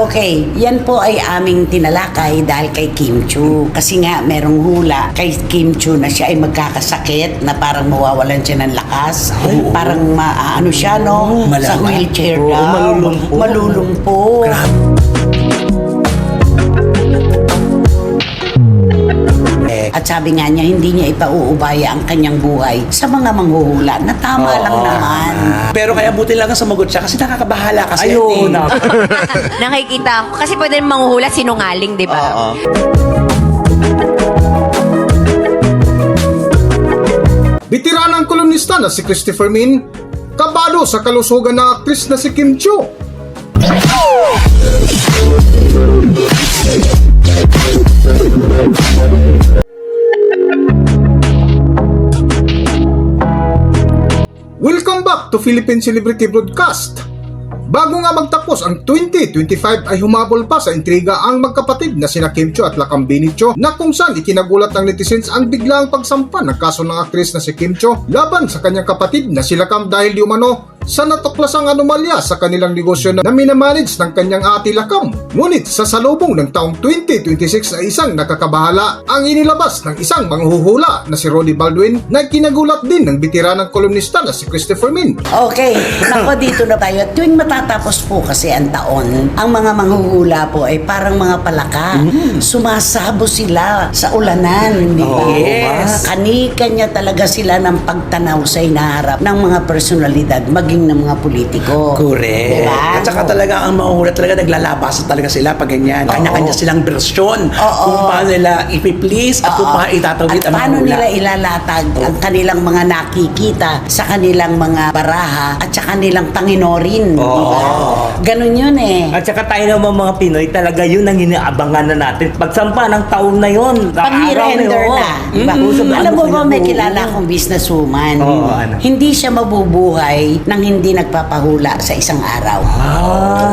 Okay, yan po ay aming tinalakay dahil kay Kim Chiu. Kasi nga merong hula kay Kim Chiu na siya ay magkakasakit na parang mawawalan siya ng lakas. Parang ano siya, no? Sa wheelchair daw. Malulumpo. At sabi nga niya, hindi niya ipauubaya ang kanyang buhay sa mga manghuhula na tama lang naman. Pero kaya buti lang ang sumagot siya kasi nakakabahala kasi. Ayun. Nakikita ko. Kasi pwede manghuhula sinungaling, di ba? Bitiranang kolumnista na si Christopher Min, kabado sa kalusugan ng aktris na si Kim Chiu. Welcome back to Philippine Celebrity Broadcast. Bago nga magtapos ang 2025 ay humabol pa sa intriga ang magkapatid na sina Kim Chiu at Lakambini Chiu na kung saan ikinagulat ng netizens ang biglang pagsampa ng kaso ng aktris na si Kim Chiu laban sa kanyang kapatid na si Lakam dahil di umano sa natuklasang anomalya sa kanilang negosyo na minamanage ng kanyang ate Lakam. Ngunit sa salubong ng taong 2026 ay isang nakakabahala ang inilabas ng isang manghuhula na si Ronnie Baldwin na kinagulat din ng bitiranang kolumnista na si Christopher Min. Okay, nako dito na tayo. Tuwing matatapos po kasi ang taon, ang mga manghuhula po ay parang mga palaka. Sumasabo sila sa ulanan, di ba? Yes. Kani-kanya talaga sila ng pagtanaw sa hinaharap ng mga personalidad, maging ng mga politiko. Correct. Diba? At saka talaga ang mahuhula talaga naglalabasan talaga sila pag ganyan. Kanya-kanya silang bersyon kung paano nila ipiplease at kung paano itatawid at ang paano mahula. nila ilalatag ang kanilang mga nakikita sa kanilang mga baraha at sa kanilang panginorin. Diba? Ganun yun eh. At saka tayo naman mga Pinoy, talaga yun ang inaabangan na natin. Pagsampa ng taon na yun, Pag-render na. Diba? Alam mo ba, may kilala akong businesswoman. Ano? Hindi siya mabubuhay nang hindi nagpapahula sa isang araw.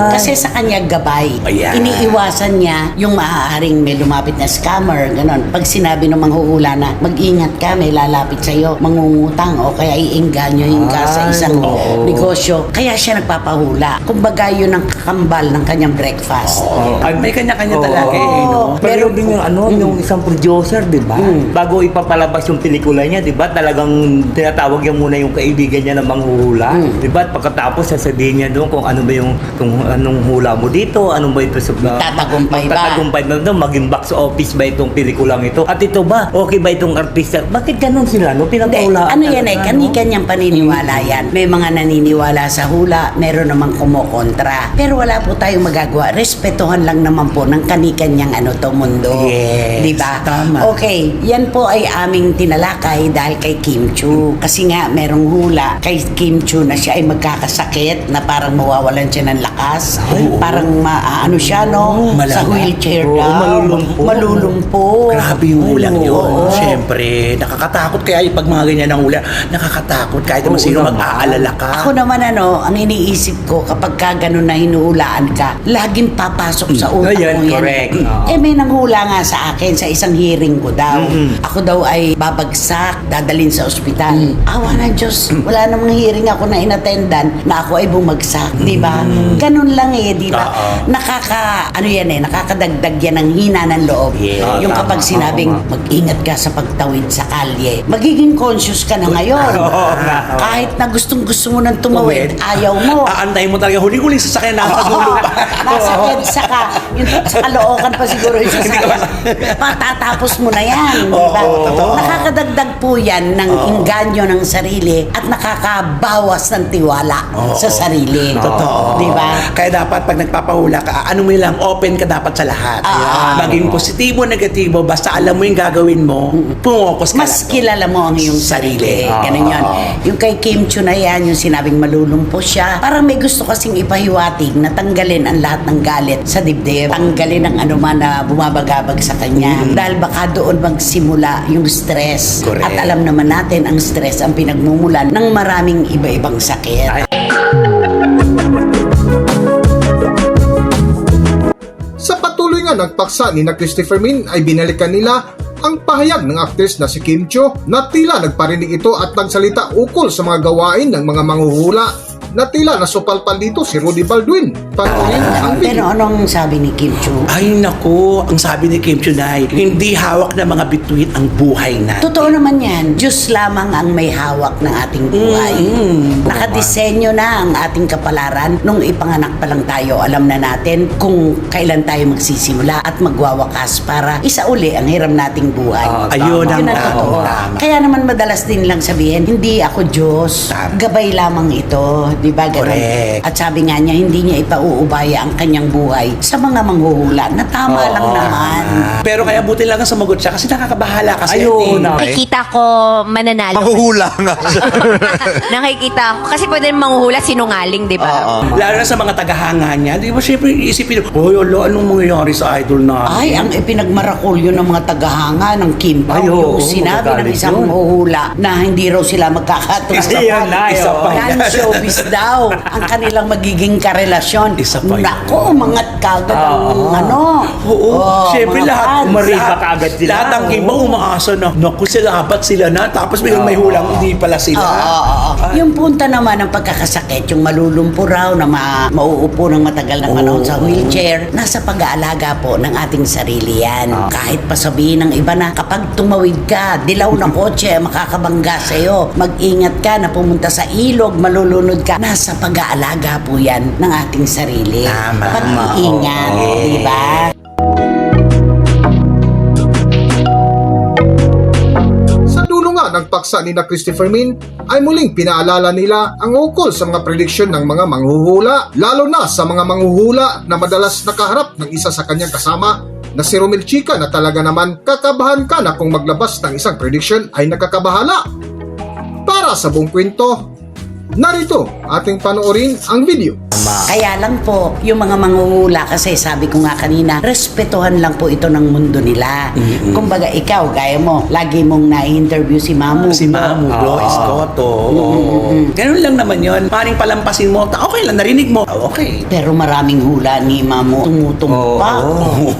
Kasi sa kanya gabay. Ayan. Iniiwasan niya yung maaaring may lumapit na scammer, ganon. Pag sinabi ng manghuhula na, mag-ingat ka, may lalapit sa'yo, mangungutang o kaya iinganyohin ka sa isang negosyo. Kaya siya nagpapahula. Kumbaga yun ang kakambal ng kanyang breakfast. Ay, may kanya-kanya talaga eh. No? Pero din yung yung isang producer, di ba? Bago ipapalabas yung pelikula niya, di ba? Talagang tinatawag niya muna yung kaibigan niya na manghuhula. Di ba? At pagkatapos sasabihin niya doon kung ano ba yung kung anong hula mo dito, ano ba ito sa Tatagumpay ba? Tatagumpay ba ito? Maging box office ba itong pelikulang ito? At ito ba? Okay ba itong artista? Bakit ganun sila? No? Hindi, Pinapahulaan ano yan talaga, no? kani-kanyang paniniwala yan. May mga naniniwala sa hula, meron namang kumokontra. Pero wala po tayong magagawa. Respetuhan lang naman po ng kani-kanyang mundo. Yes, Diba? tama. Okay, yan po ay aming tinalakay dahil kay Kim Chiu. Kasi nga merong hula kay Kim Chiu na siya ay magkakasakit na parang mawawalan siya ng lakas. Parang ano siya, no? Malala. Sa wheelchair Oo, daw. malulumpo. Malulumpo. Grabe yung hulang yun. Oo. Siyempre, nakakatakot kaya pag mga ganyan ang hula, nakakatakot kahit naman sino naman. mag-aalala ka. Ako naman ang iniisip ko kapag ka ganun na hinuhulaan ka, laging papasok sa utak Ayan, mo yan. correct. May nanghula nga sa akin sa isang hearing ko daw. Ako daw ay babagsak, dadalhin sa ospital. Awa ng Diyos, wala namang hearing ako na inattendan na ako ay bumagsak, di ba? Ganun lang di ba? Nakakadagdag yan ng hina ng loob. Yeah. Yung kapag sinabing, mag-ingat ka sa pagtawid sa kalye, magiging conscious ka na ngayon. Kahit na gustong-gusto mo nang tumawid, ayaw mo. Aantayin mo talaga huling-huling sasakyan na sa dulo pa. Nasa EDSA ka. Yung sa Caloocan pa siguro yung sasakyan. Patatapos mo na yan. Diba? Nakakadagdag po yan ng inganyo ng sarili at nakakabawas ng tiwala sa sarili. Totoo. Diba? Kaya dapat pag nagpapahula ka, ano mo lang, open ka dapat sa lahat. Maging positibo, negatibo, basta alam mo yung gagawin mo, pumokos ka Mas lang. kilala mo ang iyong sarili. Ganun yun. Yung kay Kim Chiu na yan, yung sinabing malulumpo siya, parang may gusto kasing ipahiwatig na tanggalin ang lahat ng galit sa dibdib. Tanggalin ang anuman na bumabagabag sa kanya. Dahil baka doon magsimula yung stress. Correct. At alam naman natin, ang stress ang pinagmumulan ng maraming iba-ibang sakit. Sa patuloy nga ng paksa ni na Christopher Min ay binalikan nila ang pahayag ng aktres na si Kim Chiu na tila nagparinig ito at nagsalita ukol sa mga gawain ng mga manghuhula. na tila nasupalpal dito si Rudy Baldwin. Panoorin ang video. Pero anong sabi ni Kim Chu? Ay nako, ang sabi ni Kim Chunay, hindi hawak ng mga bituin ang buhay na. Totoo naman yan. Diyos lamang ang may hawak ng ating buhay. Nakadisenyo na ang ating kapalaran. Nung ipanganak pa lang tayo, alam na natin kung kailan tayo magsisimula at magwawakas para isauli ang hiram nating buhay. Ayun ang Yun ang totoo. tama. Kaya naman madalas din lang sabihin, hindi ako Diyos. Tama. Gabay lamang ito. Di ba? Ganun. Correct. At sabi nga niya, hindi niya ipauubaya ang kanyang buhay sa mga manghuhula na tama lang naman. Pero kaya buti lang ang sumagot siya kasi nakakabahala kasi. Ayun, Nakikita ko mananalo. Manghuhula nga siya. Nakikita ko. Kasi pwede manghuhula sinungaling, di ba? Lalo na sa mga tagahanga niya, di ba siyempre iisipin, hoy, alo, anong mangyayari sa idol na? Ay, ang ipinagmarakulyo ng mga tagahanga ng Kim Pao, Ay, oo, yung sinabi ng magagalit isang yun. mahuhula na hindi raw sila magkakatulad. Ayun na, isa oo. pa yan. Non-showbiz daw ang kanilang magiging karelasyon. Isa pa yan. Nako, umangat kagad ang ano. Oo, siyempre mga lahat. fans. Umariba kaagad sila. Lahat ng iba umaasa na, naku sila, ba't sila na? Tapos biglang may hulang, hindi pala sila. Yung punta naman ng pagkakasakit, yung malulumpo raw na mauupo ng matagal na panahon sa wheelchair, nasa pag-aalaga po ng ating sarili yan. Kahit pa sabihin ng iba na kapag tumawid ka, dilaw na kotse, makakabangga sa'yo. Mag-ingat ka na pumunta sa ilog, malulunod ka. Nasa pag-aalaga po yan ng ating sarili. Tama. Pag-iingat, di ba? Sa dulo nga ng paksa ni na Christopher Min ay muling pinaalala nila ang ukol sa mga prediksyon ng mga manghuhula, lalo na sa mga manghuhula na madalas nakaharap ng isa sa kanyang kasama na si Romel Chica na talaga naman kakabahan ka na kung maglabas ng isang prediction ay nakakabahala. Para sa buong kwento, narito ating panoorin ang video. Kaya lang po, yung mga manghuhula kasi sabi ko nga kanina, respetuhan lang po ito ng mundo nila. Kumbaga ikaw, gaya mo, lagi mong na-interview si Mamu. Si Mamu, Bro, Escoto. Ganun lang naman yun. Maring palampasin mo, okay lang, narinig mo. Okay. Pero maraming hula ni Mamu tumutumpa.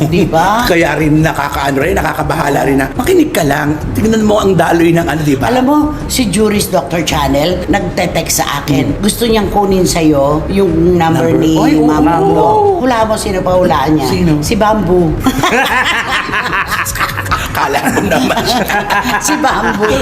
Di ba? Kaya rin nakakaano rin, nakakabahala rin na makinig ka lang. Tingnan mo ang daloy ng ano, di ba? Alam mo, si Juris Dr. Channel, nagte-text sa akin. Gusto niyang kunin sa'yo yung number ni Ay, oo. Mamu. Hula mo, sino pa hulaan niya? Sino? Si Bamboo. Kala mo naman siya. Si Bamboo.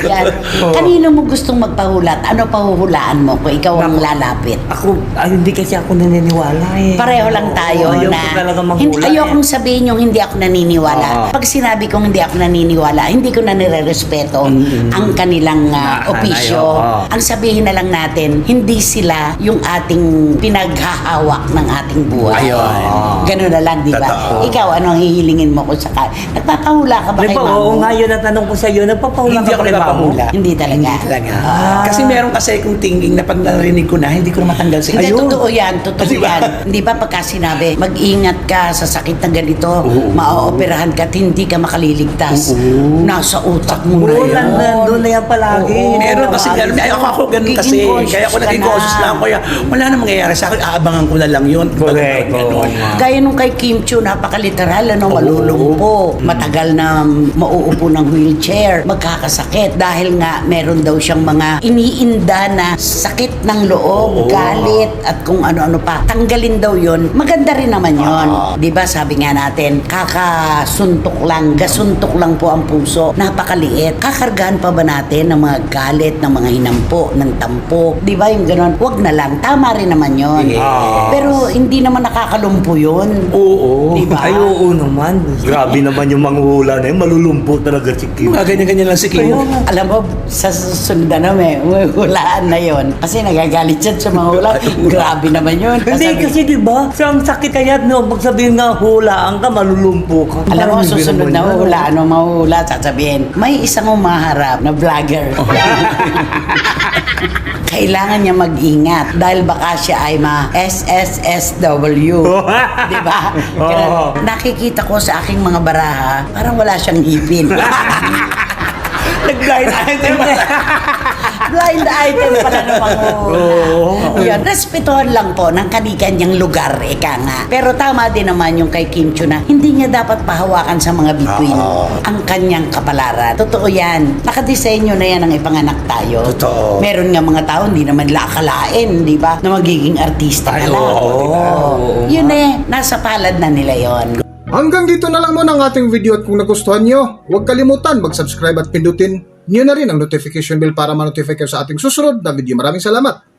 Yan. Kanino mo gustong magpahulat? Ano pahuhulaan mo kung ikaw ang lalapit? Ako, hindi kasi ako naniniwala eh. Pareho lang tayo Ayaw na ko talaga manghula hindi, ayokong sabihin yung hindi ako naniniwala. Oo. Pag sinabi kong hindi ako naniniwala, hindi ko na nire-respeto ang kanilang opisyo. oo. Ang sabihin na lang natin, hindi sila yung ating pinaghahawak ng ating buhay. Ayun. Ganun na lang, di ba? Totoo. Ikaw, ano ang hihilingin mo kung saka? Nagpapahula ka ba Di kay ba, Mamu? oo nga yun ang tanong ko sa iyo. Nagpapahula Hindi ka ako pa kay Mamu? nagpapahula. Hindi talaga. Talaga. Kasi meron kasi kung tingin na pag narinig ko na, hindi ko na matanggal sa Hindi, Ayun. totoo yan, totoo Di ba? yan. Hindi ba pagka sinabi, mag-ingat ka sa sakit na ganito, maaoperahan ka at hindi ka makaliligtas. Nasa utak mo na Oo, yun. nandun na yan palagi. Oo. Meron kasi ganun. Ay, ako ganun Giging kasi. conscious Kaya ako ka naging na. conscious lang. Kaya wala na mangyayari sa akin. Aabangan ko na lang yun. Correct. Ganun. Gaya nung kay Kim Chu, napakaliteral, ano, malulumpo. Matagal na mauupo ng wheelchair, magkakasakit. Dahil nga, meron daw siyang mga iniinda na sakit ng loob, galit, at kung ano-ano pa. Tanggalin daw yun. Maganda rin naman yun. Di ba sabi nga natin, kakasuntok lang, gasuntok lang po ang puso. Napakaliit. Kakargahan pa ba natin ng mga galit, ng mga hinampo, ng tampo? Di ba yung gano'n? Huwag na lang. Tama rin naman yun. Pero hindi naman nakakalumpo yun. Oo. Di ba? Ay, oo naman. Grabe naman yung manghula na yun. Malulumpo talaga si Kim. Mga ganyan-ganyan lang si Kim. Alam mo, sa susunod na may hulaan na yon. Kasi nagagalit siya sa mga hula. Grabe naman yun. Hindi kasi di ba? Sa ang sakit kaya no, pag sabihin nga hulaan ka, malulumpo ka. Alam mo, Parang hindi susunod naman na yun. hula, ano mahuhula, sasabihin, may isang umaharap na vlogger. Kailangan niya mag-ingat dahil baka siya ay ma-SSSW. Di ba? Kaya nakikita ko sa aking mga baraha, parang wala siyang ngipin. Nag-blind item. Blind item pala ng manghuhula. Yan, respetuhan lang po ng kanyang lugar, ika nga. Pero tama din naman yung kay Kim Chiu na hindi niya dapat pahawakan sa mga bituin ang kanyang kapalaran. Totoo yan. Nakadesenyo na yan ang ipanganak tayo. Totoo. Meron nga mga tao hindi naman akalain, di ba, na magiging artista Ay, pala. oo, di ba? Yun nasa palad na nila yon. Hanggang dito na lang muna ang ating video at kung nagustuhan nyo, huwag kalimutan mag-subscribe at pindutin nyo na rin ang notification bell para ma-notify kayo sa ating susunod na video. Maraming salamat!